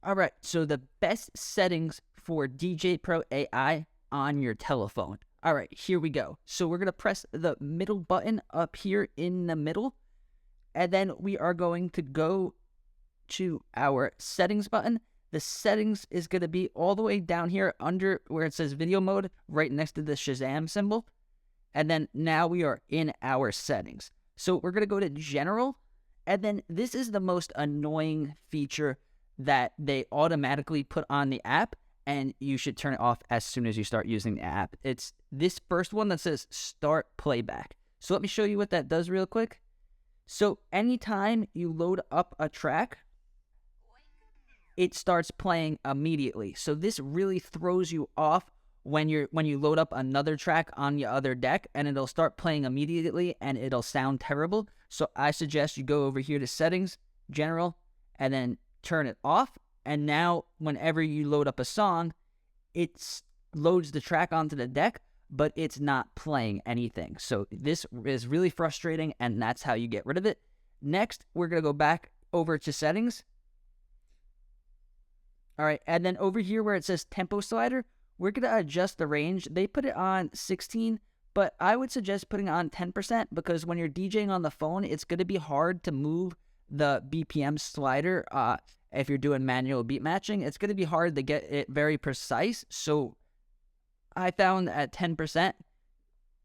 All right, so the best settings for DJ Pro AI on your telephone. All right, here we go. So we're going to press the middle button up here in the middle, and then we are going to go to our settings button. The settings is going to be all the way down here under where it says video mode, right next to the Shazam symbol. And then now we are in our settings. So we're going to go to general, and then this is the most annoying feature that they automatically put on the app, and you should turn it off as soon as you start using the app. It's this first one that says start playback. So let me show you what that does real quick. So anytime you load up a track, it starts playing immediately. So this really throws you off when you load up another track on your other deck, and it'll start playing immediately and it'll sound terrible. So I suggest you go over here to settings, general, and then turn it off. And now whenever you load up a song, it loads the track onto the deck, but it's not playing anything. So this is really frustrating, and that's how you get rid of it. Next, we're going to go back over to settings. All right, and then over here where it says tempo slider, we're going to adjust the range. They put it on 16, but I would suggest putting it on 10% because when you're DJing on the phone, it's going to be hard to move the BPM slider. If you're doing manual beat matching, it's going to be hard to get it very precise. So I found at 10%,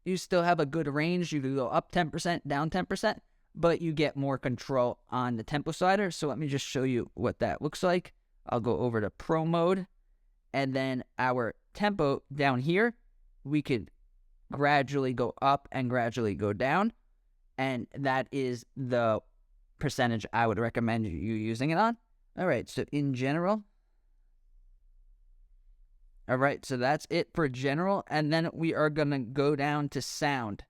you still have a good range. You can go up 10%, down 10%, but you get more control on the tempo slider. So let me just show you what that looks like. I'll go over to Pro mode, and then our tempo down here, we could gradually go up and gradually go down, and that is the percentage I would recommend you using it on. All right, so in general, all right, so that's it for general, and then we are going to go down to sound.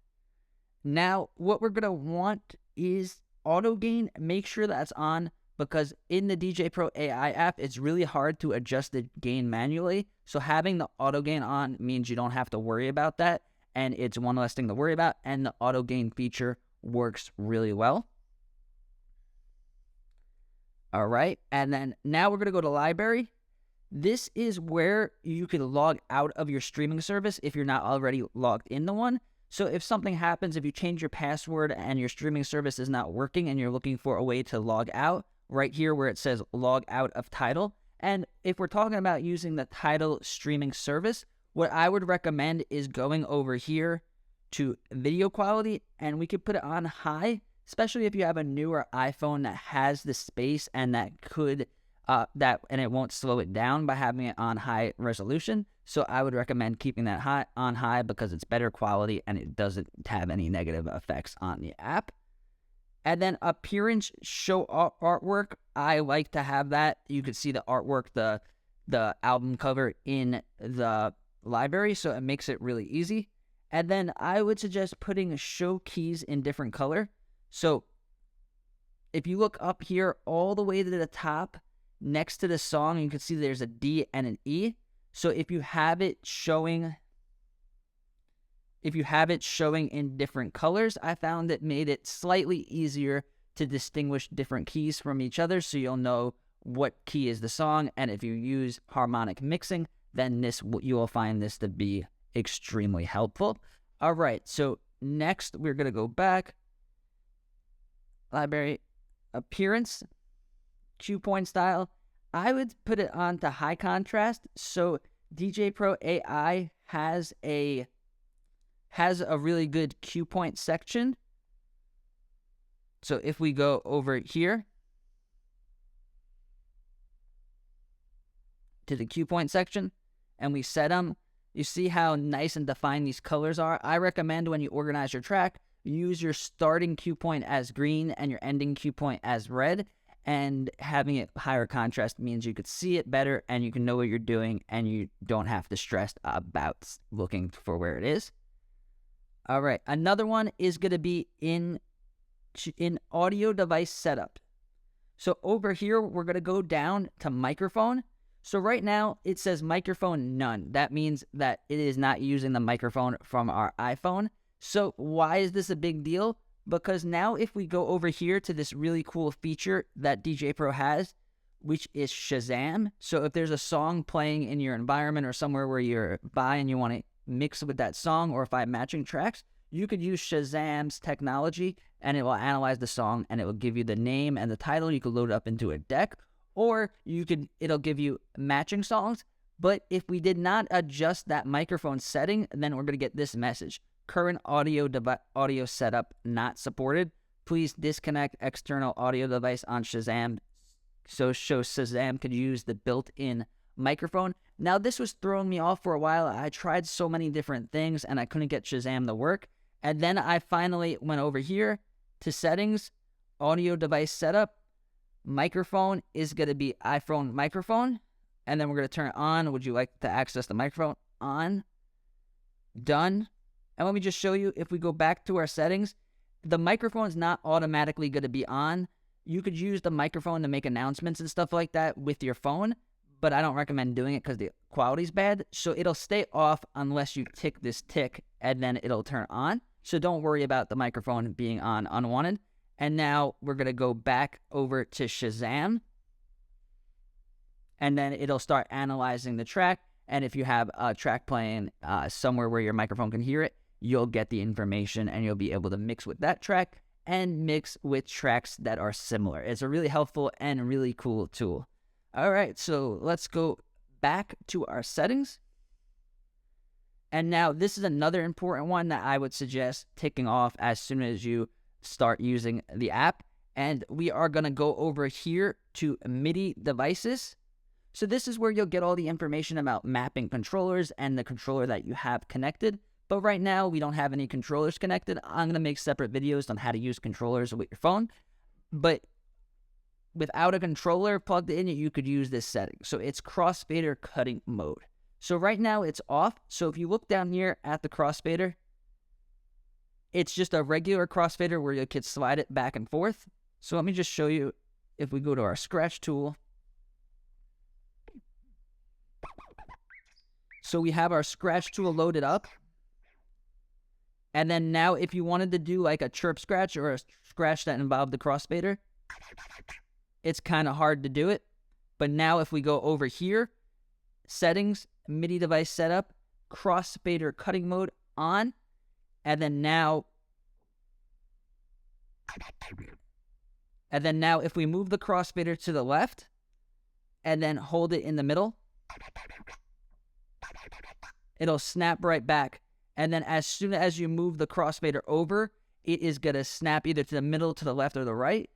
Now, what we're going to want is auto gain. Make sure that's on, because in the DJ Pro AI app, it's really hard to adjust the gain manually. So having the auto gain on means you don't have to worry about that, and it's one less thing to worry about, and the auto gain feature works really well. All right, and then now we're going to go to library. This is where you can log out of your streaming service if you're not already logged into one. So if something happens, if you change your password and your streaming service is not working and you're looking for a way to log out, right here where it says log out of Tidal. And if we're talking about using the Tidal streaming service, what I would recommend is going over here to video quality, and we could put it on high, especially if you have a newer iPhone that has the space and that could and it won't slow it down by having it on high resolution. So I would recommend keeping that on high because it's better quality and it doesn't have any negative effects on the app. And then appearance, show artwork. I like to have that. You can see the artwork, the album cover in the library, so it makes it really easy. And then I would suggest putting show keys in different color. So if you look up here all the way to the top, next to the song, you can see there's a D and an E. So if you have it showing in different colors, I found it made it slightly easier to distinguish different keys from each other, so you'll know what key is the song. And if you use harmonic mixing, then you will find this to be extremely helpful. All right, so next we're going to go back. Library, appearance, cue point style. I would put it on to high contrast. So DJ Pro AI has a really good cue point section. So if we go over here to the cue point section and we set them, you see how nice and defined these colors are. I recommend when you organize your track, use your starting cue point as green and your ending cue point as red. And having it higher contrast means you could see it better and you can know what you're doing and you don't have to stress about looking for where it is. All right, another one is going to be in audio device setup. So over here, we're going to go down to microphone. So right now, it says microphone none. That means that it is not using the microphone from our iPhone. So why is this a big deal? Because now if we go over here to this really cool feature that DJ Pro has, which is Shazam. So if there's a song playing in your environment or somewhere where you're by and you want to mix with that song, or if I have matching tracks, you could use Shazam's technology and it will analyze the song and it will give you the name and the title. You could load it up into a deck, or it'll give you matching songs. But if we did not adjust that microphone setting, then we're going to get this message: current audio setup not supported. Please disconnect external audio device on Shazam. So Shazam could use the built-in microphone. Now, this was throwing me off for a while. I tried so many different things and I couldn't get Shazam to work. And then I finally went over here to settings, audio device setup. Microphone is going to be iPhone microphone. And then we're going to turn it on. Would you like to access the microphone? On. Done. And let me just show you, if we go back to our settings, the microphone is not automatically going to be on. You could use the microphone to make announcements and stuff like that with your phone, but I don't recommend doing it because the quality's bad. So it'll stay off unless you tick this tick, and then it'll turn on. So don't worry about the microphone being on unwanted. And now we're going to go back over to Shazam, and then it'll start analyzing the track. And if you have a track playing somewhere where your microphone can hear it, you'll get the information and you'll be able to mix with that track and mix with tracks that are similar. It's a really helpful and really cool tool. All right, so let's go back to our settings. And now this is another important one that I would suggest ticking off as soon as you start using the app. And we are going to go over here to MIDI devices. So this is where you'll get all the information about mapping controllers and the controller that you have connected. But right now, we don't have any controllers connected. I'm going to make separate videos on how to use controllers with your phone. But without a controller plugged in, you could use this setting. So it's crossfader cutting mode. So right now, it's off. So if you look down here at the crossfader, it's just a regular crossfader where you could slide it back and forth. So let me just show you. If we go to our scratch tool. So we have our scratch tool loaded up. And then now if you wanted to do like a chirp scratch or a scratch that involved the crossfader, it's kind of hard to do it. But now if we go over here, settings, MIDI device setup, crossfader cutting mode on, and then now if we move the crossfader to the left and then hold it in the middle, it'll snap right back. And then as soon as you move the crossfader over, it is going to snap either to the middle, to the left, or the right.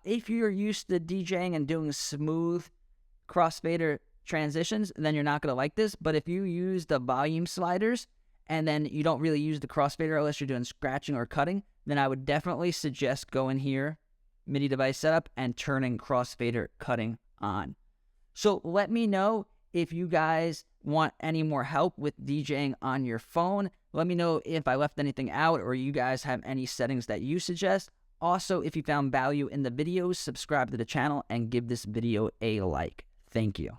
If you're used to DJing and doing smooth crossfader transitions, then you're not going to like this. But if you use the volume sliders and then you don't really use the crossfader unless you're doing scratching or cutting, then I would definitely suggest going here, MIDI device setup, and turning crossfader cutting on. So let me know if you guys want any more help with DJing on your phone. Let me know if I left anything out or you guys have any settings that you suggest. Also, if you found value in the videos, subscribe to the channel and give this video a like. Thank you.